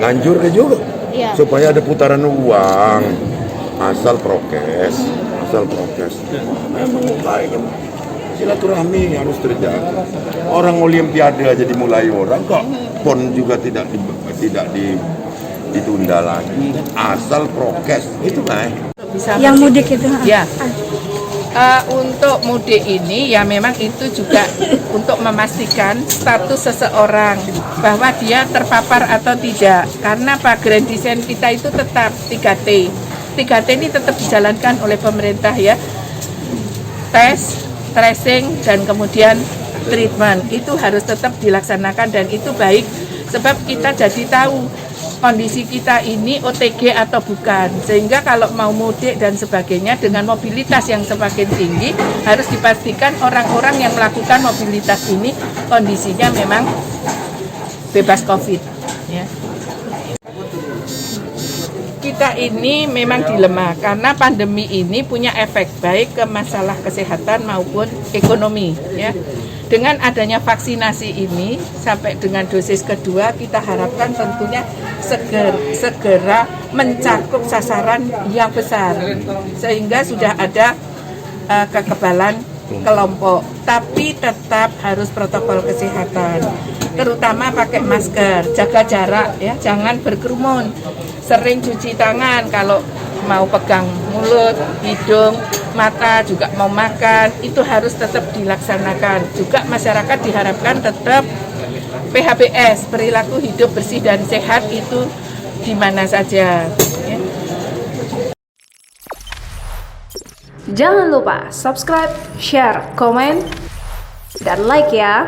Lanjur ke juga Iya. supaya ada putaran uang, asal prokes. Memang kayaknya silaturahmi harus terjaga. Orang Olimpiade aja dimulai orang kok, pon juga tidak ditunda lagi, asal prokes itu lah. Yang mudik itu. Ya, untuk mudik ini ya memang itu juga untuk memastikan status seseorang bahwa dia terpapar atau tidak. Karena Pak Grand Design kita itu tetap 3T. 3T ini tetap dijalankan oleh pemerintah ya. Tes, tracing, dan kemudian treatment. Itu harus tetap dilaksanakan dan itu baik sebab kita jadi tahu kondisi kita ini OTG atau bukan, sehingga kalau mau mudik dan sebagainya dengan mobilitas yang semakin tinggi harus dipastikan orang-orang yang melakukan mobilitas ini kondisinya memang bebas COVID ya. Kita ini memang dilema karena pandemi ini punya efek baik ke masalah kesehatan maupun ekonomi ya. Dengan adanya vaksinasi ini sampai dengan dosis kedua kita harapkan tentunya segera mencakup sasaran yang besar sehingga sudah ada kekebalan kelompok, tapi tetap harus protokol kesehatan, terutama pakai masker, jaga jarak ya, jangan berkerumun, sering cuci tangan kalau mau pegang mulut, hidung, mata, juga mau makan, itu harus tetap dilaksanakan. Juga masyarakat diharapkan tetap PHBS, perilaku hidup bersih dan sehat itu di mana saja. Ya. Jangan lupa subscribe, share, komen, dan like ya.